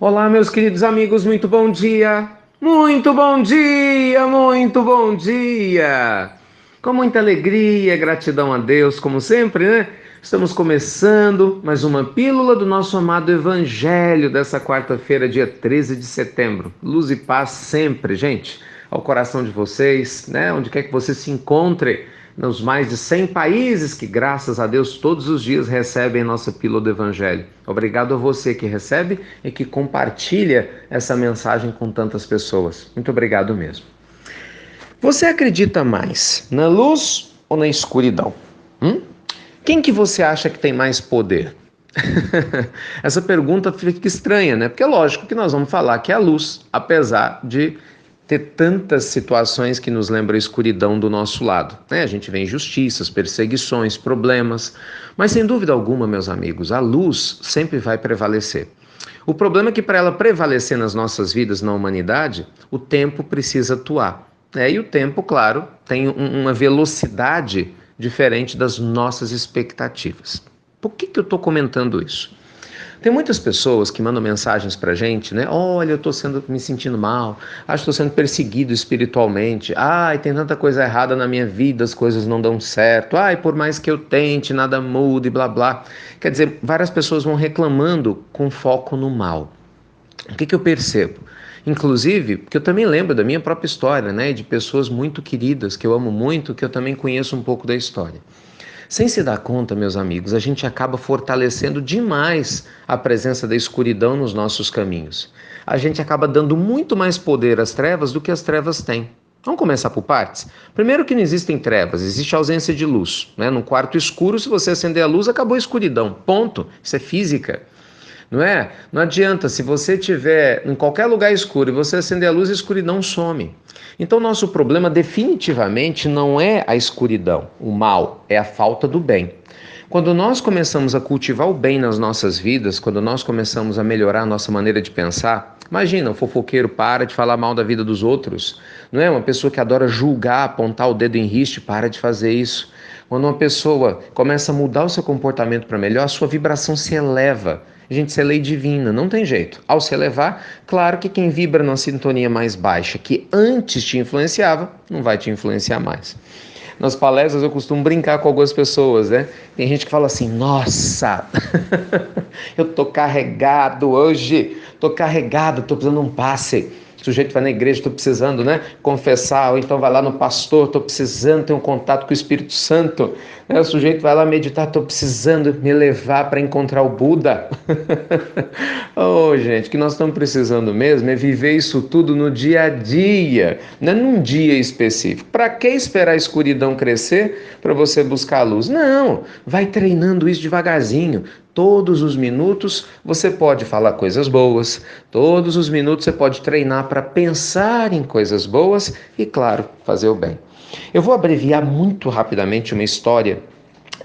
Olá, meus queridos amigos, muito bom dia! Muito bom dia, muito bom dia! Com muita alegria, gratidão a Deus, como sempre, né? Estamos começando mais uma pílula do nosso amado Evangelho dessa quarta-feira, dia 13 de setembro. Luz e paz sempre, gente, ao coração de vocês, né? Onde quer que você se encontre, nos mais de 100 países que, graças a Deus, todos os dias recebem nossa pílula do Evangelho. Obrigado a você que recebe e que compartilha essa mensagem com tantas pessoas. Muito obrigado mesmo. Você acredita mais na luz ou na escuridão? Quem que você acha que tem mais poder? Essa pergunta fica estranha, né? Porque é lógico que nós vamos falar que é a luz, apesar de ter tantas situações que nos lembram a escuridão do nosso lado, né? A gente vê injustiças, perseguições, problemas, mas sem dúvida alguma, meus amigos, a luz sempre vai prevalecer. O problema é que para ela prevalecer nas nossas vidas, na humanidade, o tempo precisa atuar. E o tempo, claro, tem uma velocidade diferente das nossas expectativas. Por que eu estou comentando isso? Tem muitas pessoas que mandam mensagens pra gente, né? Olha, eu tô me sentindo mal, acho que estou sendo perseguido espiritualmente. Ai, tem tanta coisa errada na minha vida, as coisas não dão certo. Ai, por mais que eu tente, nada muda e blá blá. Quer dizer, várias pessoas vão reclamando com foco no mal. O que eu percebo? Inclusive, porque eu também lembro da minha própria história, né? De pessoas muito queridas, que eu amo muito, que eu também conheço um pouco da história. Sem se dar conta, meus amigos, a gente acaba fortalecendo demais a presença da escuridão nos nossos caminhos. A gente acaba dando muito mais poder às trevas do que as trevas têm. Vamos começar por partes? Primeiro que não existem trevas, existe ausência de luz. Né? Num quarto escuro, se você acender a luz, acabou a escuridão. Ponto. Isso é física. Não é? Não adianta, se você estiver em qualquer lugar escuro e você acender a luz, a escuridão some. Então, nosso problema definitivamente não é a escuridão, o mal, é a falta do bem. Quando nós começamos a cultivar o bem nas nossas vidas, quando nós começamos a melhorar a nossa maneira de pensar, imagina, o fofoqueiro para de falar mal da vida dos outros, não é? Uma pessoa que adora julgar, apontar o dedo em riste, para de fazer isso. Quando uma pessoa começa a mudar o seu comportamento para melhor, a sua vibração se eleva. Gente, isso é lei divina, não tem jeito. Ao se elevar, claro que quem vibra numa sintonia mais baixa, que antes te influenciava, não vai te influenciar mais. Nas palestras eu costumo brincar com algumas pessoas, né? Tem gente que fala assim, nossa, eu tô carregado hoje, tô carregado, tô precisando de um passe. O sujeito vai na igreja, estou precisando, né, confessar, ou então vai lá no pastor, estou precisando ter um contato com o Espírito Santo. O sujeito vai lá meditar, estou precisando me levar para encontrar o Buda. Oh, gente, o que nós estamos precisando mesmo é viver isso tudo no dia a dia, não é num dia específico. Para que esperar a escuridão crescer para você buscar a luz? Não, vai treinando isso devagarzinho. Todos os minutos você pode falar coisas boas, todos os minutos você pode treinar para pensar em coisas boas e, claro, fazer o bem. Eu vou abreviar muito rapidamente uma história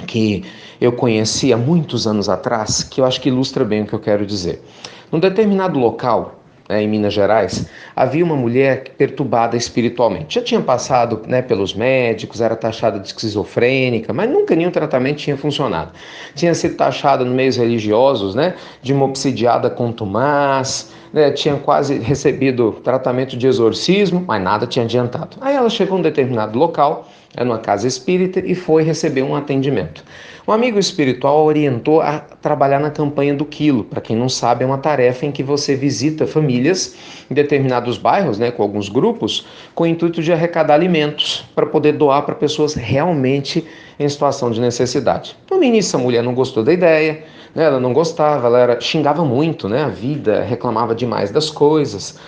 que eu conheci há muitos anos atrás, que eu acho que ilustra bem o que eu quero dizer. Num determinado local, em Minas Gerais, havia uma mulher perturbada espiritualmente. Já tinha passado, pelos médicos, era taxada de esquizofrênica, mas nunca nenhum tratamento tinha funcionado. Tinha sido taxada nos meios religiosos, de uma obsidiada contumaz, tinha quase recebido tratamento de exorcismo, mas nada tinha adiantado. Aí ela chegou a um determinado local, numa casa espírita, e foi receber um atendimento. Um amigo espiritual orientou a trabalhar na campanha do quilo. Para quem não sabe, é uma tarefa em que você visita famílias em determinados bairros, com alguns grupos, com o intuito de arrecadar alimentos para poder doar para pessoas realmente em situação de necessidade. No início, a mulher não gostou da ideia, ela não gostava, xingava muito, a vida, reclamava demais das coisas,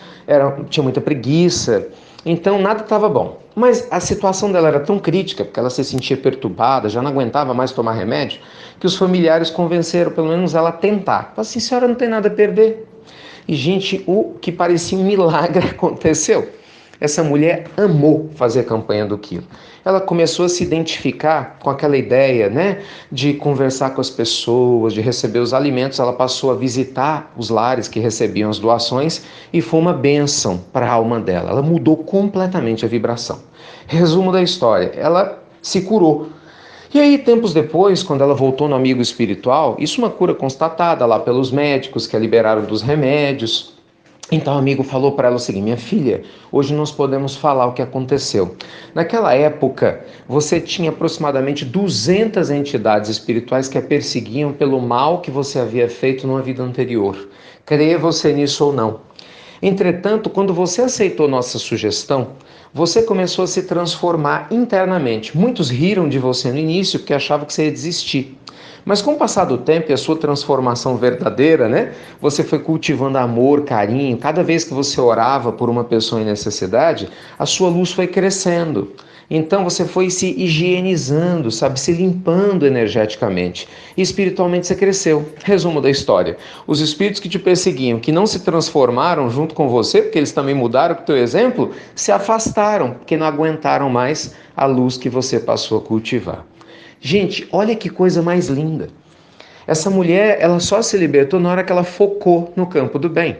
tinha muita preguiça. Então nada estava bom. Mas a situação dela era tão crítica, porque ela se sentia perturbada, já não aguentava mais tomar remédio, que os familiares convenceram pelo menos ela a tentar. Falaram assim, senhora não tem nada a perder. E, gente, o que parecia um milagre aconteceu. Essa mulher amou fazer a campanha do quilo. Ela começou a se identificar com aquela ideia, de conversar com as pessoas, de receber os alimentos. Ela passou a visitar os lares que recebiam as doações e foi uma bênção para a alma dela. Ela mudou completamente a vibração. Resumo da história, ela se curou. E aí, tempos depois, quando ela voltou no amigo espiritual, isso é uma cura constatada lá pelos médicos que a liberaram dos remédios. Então o amigo falou para ela o seguinte: minha filha, hoje nós podemos falar o que aconteceu. Naquela época, você tinha aproximadamente 200 entidades espirituais que a perseguiam pelo mal que você havia feito numa vida anterior. Crê você nisso ou não. Entretanto, quando você aceitou nossa sugestão, você começou a se transformar internamente. Muitos riram de você no início porque achavam que você ia desistir. Mas com o passar do tempo e a sua transformação verdadeira, né? Você foi cultivando amor, carinho. Cada vez que você orava por uma pessoa em necessidade, a sua luz foi crescendo. Então você foi se higienizando, sabe, se limpando energeticamente. E espiritualmente você cresceu. Resumo da história: os espíritos que te perseguiam, que não se transformaram junto com você, porque eles também mudaram com o teu exemplo, se afastaram, porque não aguentaram mais a luz que você passou a cultivar. Gente, olha que coisa mais linda. Essa mulher, ela só se libertou na hora que ela focou no campo do bem.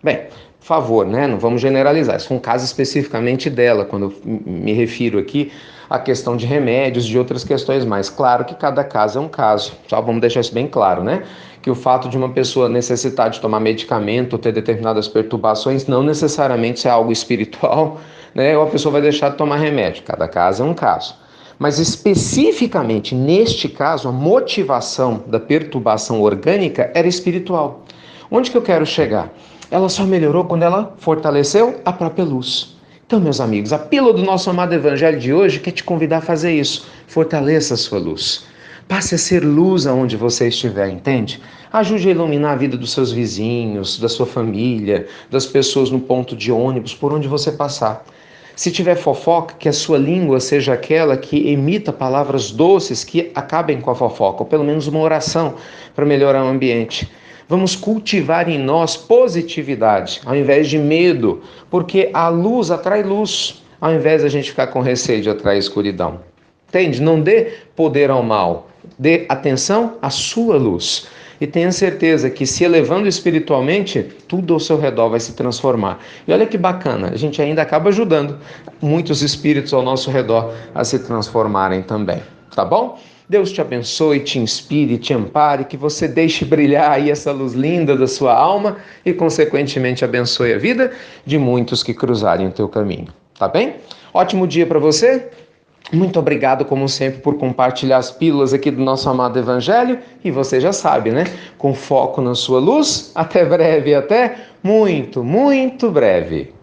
Bem, por favor, né? Não vamos generalizar. Isso foi um caso especificamente dela, quando eu me refiro aqui à questão de remédios, de outras questões mais. Claro que cada caso é um caso. Só vamos deixar isso bem claro, né? Que o fato de uma pessoa necessitar de tomar medicamento ou ter determinadas perturbações não necessariamente é algo espiritual, né? Ou a pessoa vai deixar de tomar remédio. Cada caso é um caso. Mas especificamente neste caso, a motivação da perturbação orgânica era espiritual. Onde que eu quero chegar? Ela só melhorou quando ela fortaleceu a própria luz. Então, meus amigos, a pílula do nosso amado evangelho de hoje quer te convidar a fazer isso. Fortaleça a sua luz. Passe a ser luz aonde você estiver, entende? Ajude a iluminar a vida dos seus vizinhos, da sua família, das pessoas no ponto de ônibus, por onde você passar. Se tiver fofoca, que a sua língua seja aquela que emita palavras doces que acabem com a fofoca, ou pelo menos uma oração para melhorar o ambiente. Vamos cultivar em nós positividade, ao invés de medo, porque a luz atrai luz, ao invés de a gente ficar com receio de atrair escuridão. Entende? Não dê poder ao mal, dê atenção à sua luz. E tenha certeza que, se elevando espiritualmente, tudo ao seu redor vai se transformar. E olha que bacana, a gente ainda acaba ajudando muitos espíritos ao nosso redor a se transformarem também. Tá bom? Deus te abençoe, te inspire, te ampare, que você deixe brilhar aí essa luz linda da sua alma e, consequentemente, abençoe a vida de muitos que cruzarem o teu caminho. Tá bem? Ótimo dia para você. Muito obrigado, como sempre, por compartilhar as pílulas aqui do nosso amado Evangelho. E você já sabe, né? Com foco na sua luz. Até breve, até muito, muito breve.